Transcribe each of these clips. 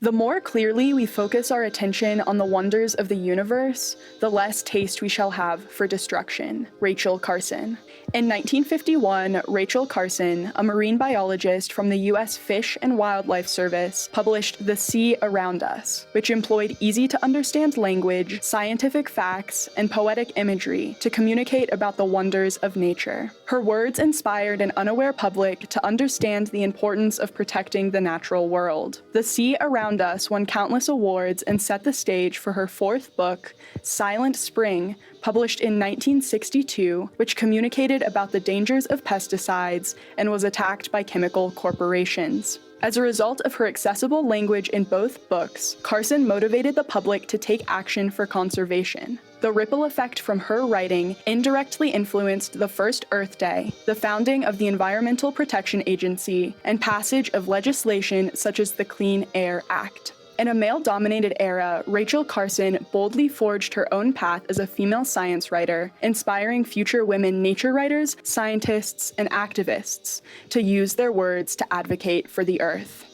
The more clearly we focus our attention on the wonders of the universe, the less taste we shall have for destruction. Rachel Carson. In 1951, Rachel Carson, a marine biologist from the U.S. Fish and Wildlife Service, published The Sea Around Us, which employed easy-to-understand language, scientific facts, and poetic imagery to communicate about the wonders of nature. Her words inspired an unaware public to understand the importance of protecting the natural world. The Sea Around Us won countless awards and set the stage for her fourth book, Silent Spring, published in 1962, which communicated about the dangers of pesticides and was attacked by chemical corporations. As a result of her accessible language in both books, Carson motivated the public to take action for conservation. The ripple effect from her writing indirectly influenced the first Earth Day, the founding of the Environmental Protection Agency, and passage of legislation such as the Clean Air Act. In a male-dominated era, Rachel Carson boldly forged her own path as a female science writer, inspiring future women nature writers, scientists, and activists to use their words to advocate for the Earth.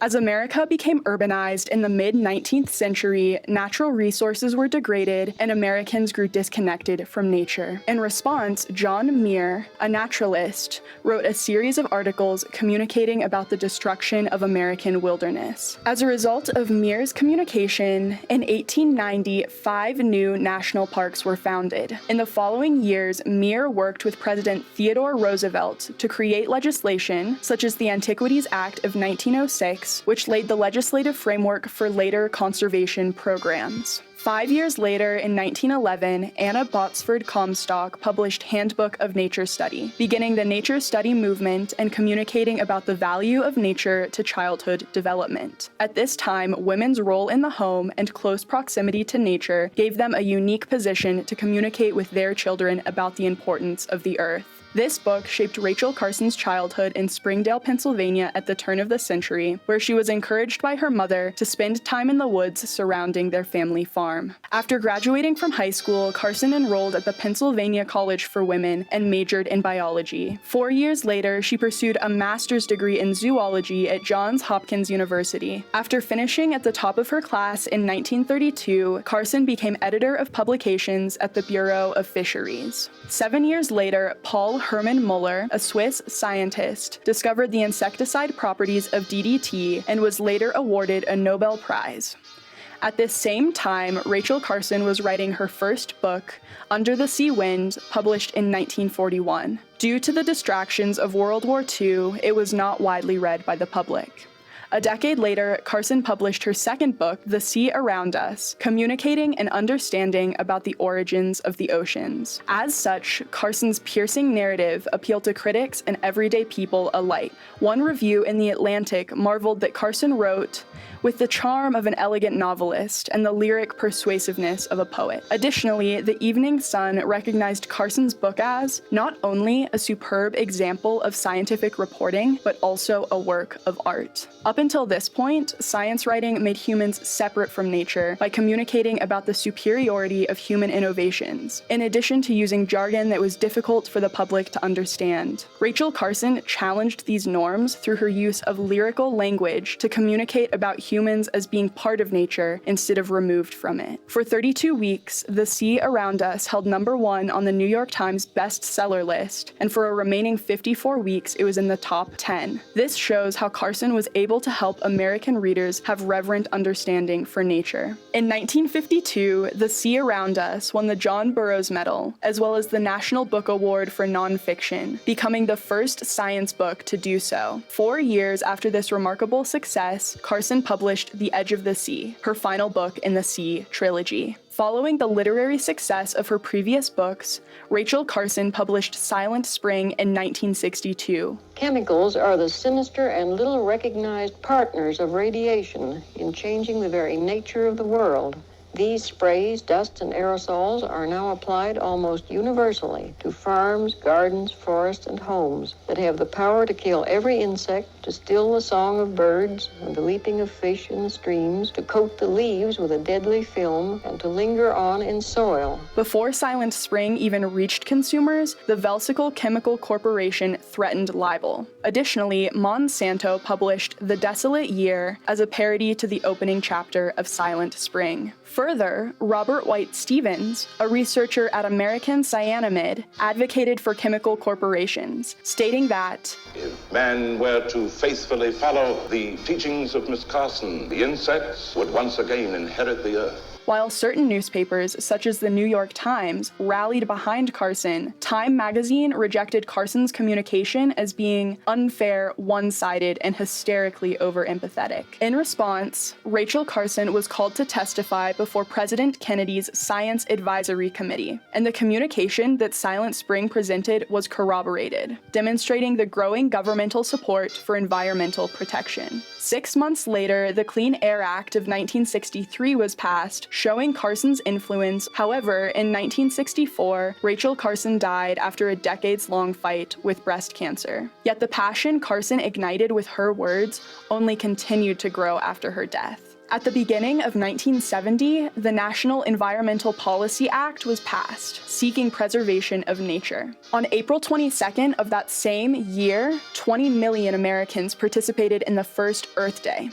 As America became urbanized in the mid-19th century, natural resources were degraded and Americans grew disconnected from nature. In response, John Muir, a naturalist, wrote a series of articles communicating about the destruction of American wilderness. As a result of Muir's communication, in 1890, 5 new national parks were founded. In the following years, Muir worked with President Theodore Roosevelt to create legislation, such as the Antiquities Act of 1906, which laid the legislative framework for later conservation programs. 5 years later, in 1911, Anna Botsford Comstock published Handbook of Nature Study, beginning the nature study movement and communicating about the value of nature to childhood development. At this time, women's role in the home and close proximity to nature gave them a unique position to communicate with their children about the importance of the earth. This book shaped Rachel Carson's childhood in Springdale, Pennsylvania at the turn of the century, where she was encouraged by her mother to spend time in the woods surrounding their family farm. After graduating from high school, Carson enrolled at the Pennsylvania College for Women and majored in biology. 4 years later, she pursued a master's degree in zoology at Johns Hopkins University. After finishing at the top of her class in 1932, Carson became editor of publications at the Bureau of Fisheries. 7 years later, Paul Hermann Muller, a Swiss scientist, discovered the insecticide properties of DDT and was later awarded a Nobel Prize. At this same time, Rachel Carson was writing her first book, Under the Sea Wind, published in 1941. Due to the distractions of World War II, it was not widely read by the public. A decade later, Carson published her second book, The Sea Around Us, communicating and understanding about the origins of the oceans. As such, Carson's piercing narrative appealed to critics and everyday people alike. One review in The Atlantic marveled that Carson wrote, with the charm of an elegant novelist and the lyric persuasiveness of a poet. Additionally, the Evening Sun recognized Carson's book as not only a superb example of scientific reporting, but also a work of art. Up until this point, science writing made humans separate from nature by communicating about the superiority of human innovations, in addition to using jargon that was difficult for the public to understand. Rachel Carson challenged these norms through her use of lyrical language to communicate about humans as being part of nature instead of removed from it. For 32 weeks, The Sea Around Us held #1 on the New York Times bestseller list, and for a remaining 54 weeks, it was in the top 10. This shows how Carson was able to help American readers have reverent understanding for nature. In 1952, The Sea Around Us won the John Burroughs Medal, as well as the National Book Award for Nonfiction, becoming the first science book to do so. 4 years after this remarkable success, Carson published The Edge of the Sea, her final book in the Sea trilogy. Following the literary success of her previous books, Rachel Carson published Silent Spring in 1962. Chemicals are the sinister and little recognized partners of radiation in changing the very nature of the world. These sprays, dust, and aerosols are now applied almost universally to farms, gardens, forests, and homes that have the power to kill every insect, to still the song of birds and the leaping of fish in the streams, to coat the leaves with a deadly film, and to linger on in soil. Before Silent Spring even reached consumers, the Velsical Chemical Corporation threatened libel. Additionally, Monsanto published The Desolate Year as a parody to the opening chapter of Silent Spring. Further, Robert White Stevens, a researcher at American Cyanamid, advocated for chemical corporations, stating that, "If man were to faithfully follow the teachings of Miss Carson, the insects would once again inherit the earth." While certain newspapers, such as the New York Times, rallied behind Carson, Time magazine rejected Carson's communication as being unfair, one-sided, and hysterically over-empathetic. In response, Rachel Carson was called to testify before President Kennedy's Science Advisory Committee, and the communication that Silent Spring presented was corroborated, demonstrating the growing governmental support for environmental protection. 6 months later, the Clean Air Act of 1963 was passed, showing Carson's influence. However, in 1964, Rachel Carson died after a decades-long fight with breast cancer. Yet the passion Carson ignited with her words only continued to grow after her death. At the beginning of 1970, the National Environmental Policy Act was passed, seeking preservation of nature. On April 22nd of that same year, 20 million Americans participated in the first Earth Day,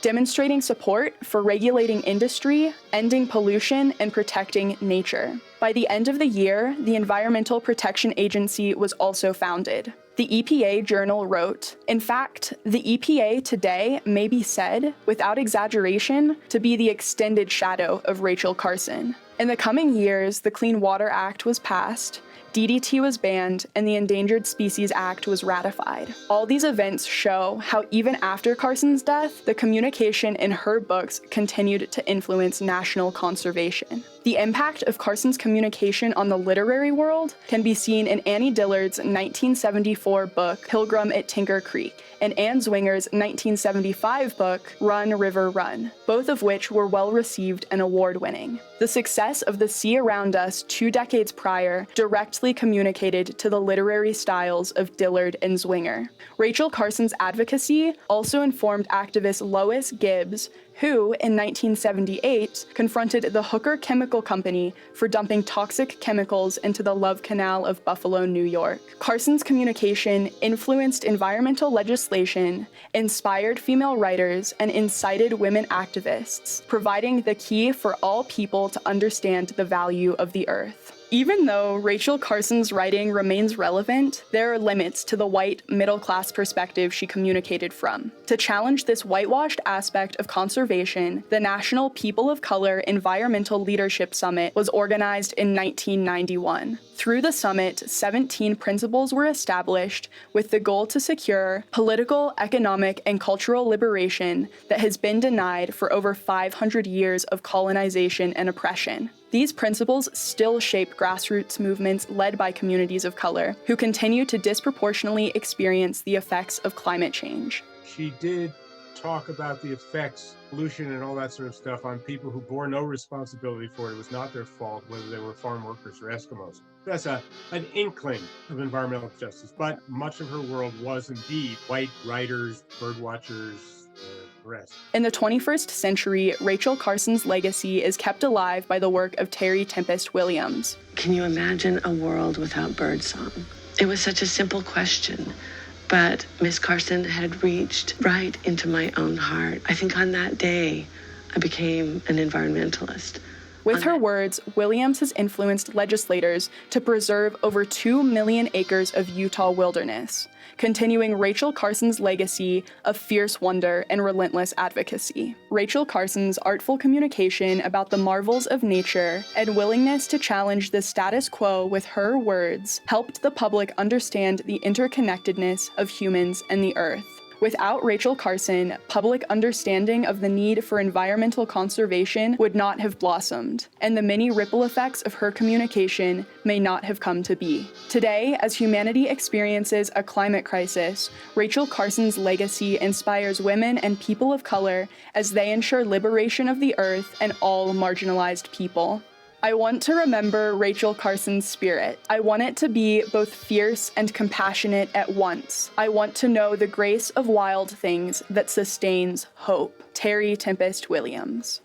demonstrating support for regulating industry, ending pollution, and protecting nature. By the end of the year, the Environmental Protection Agency was also founded. The EPA Journal wrote, "In fact, the EPA today may be said, without exaggeration, to be the extended shadow of Rachel Carson." In the coming years, the Clean Water Act was passed, DDT was banned, and the Endangered Species Act was ratified. All these events show how even after Carson's death, the communication in her books continued to influence national conservation. The impact of Carson's communication on the literary world can be seen in Annie Dillard's 1974 book, Pilgrim at Tinker Creek, and Anne Zwinger's 1975 book, Run, River, Run, both of which were well-received and award-winning. The success of The Sea Around Us 2 decades prior directly communicated to the literary styles of Dillard and Zwinger. Rachel Carson's advocacy also informed activist Lois Gibbs, who, in 1978, confronted the Hooker Chemical Company for dumping toxic chemicals into the Love Canal of Buffalo, New York. Carson's communication influenced environmental legislation, inspired female writers, and incited women activists, providing the key for all people to understand the value of the earth. Even though Rachel Carson's writing remains relevant, there are limits to the white, middle-class perspective she communicated from. To challenge this whitewashed aspect of conservation, the National People of Color Environmental Leadership Summit was organized in 1991. Through the summit, 17 principles were established with the goal to secure political, economic, and cultural liberation that has been denied for over 500 years of colonization and oppression. These principles still shape grassroots movements led by communities of color, who continue to disproportionately experience the effects of climate change. She did talk about the effects, pollution and all that sort of stuff on people who bore no responsibility for it. It was not their fault, whether they were farm workers or Eskimos. That's an inkling of environmental justice, but much of her world was indeed white writers, bird watchers, the rest. In the 21st century, Rachel Carson's legacy is kept alive by the work of Terry Tempest Williams. Can you imagine a world without birdsong? It was such a simple question, but Miss Carson had reached right into my own heart. I think on that day, I became an environmentalist. With her words, Williams has influenced legislators to preserve over 2 million acres of Utah wilderness, continuing Rachel Carson's legacy of fierce wonder and relentless advocacy. Rachel Carson's artful communication about the marvels of nature and willingness to challenge the status quo with her words helped the public understand the interconnectedness of humans and the earth. Without Rachel Carson, public understanding of the need for environmental conservation would not have blossomed, and the many ripple effects of her communication may not have come to be. Today, as humanity experiences a climate crisis, Rachel Carson's legacy inspires women and people of color as they ensure liberation of the earth and all marginalized people. I want to remember Rachel Carson's spirit. I want it to be both fierce and compassionate at once. I want to know the grace of wild things that sustains hope. Terry Tempest Williams.